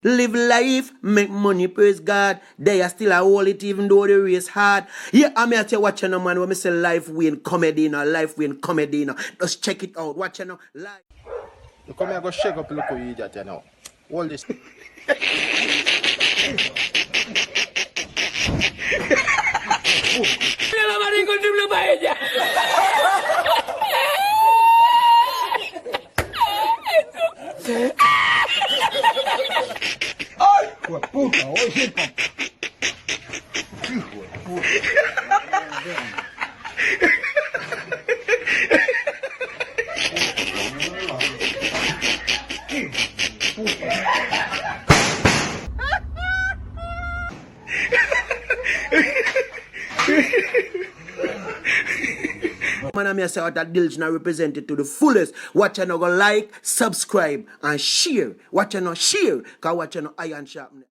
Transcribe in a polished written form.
Live life, make money, praise God. They are still a hold it even though the race hard. Yeah, I'm here to watch you man when I say life win comedy, life win comedy. Just check it out. Watch you live. You come here, go shake up, look who you idiot, you know. All this. Puta, hoje Man, I'm here to say what that Diljana represented to the fullest. Watch you go like, subscribe, and share. Watch you share, because watch you iron sharpness.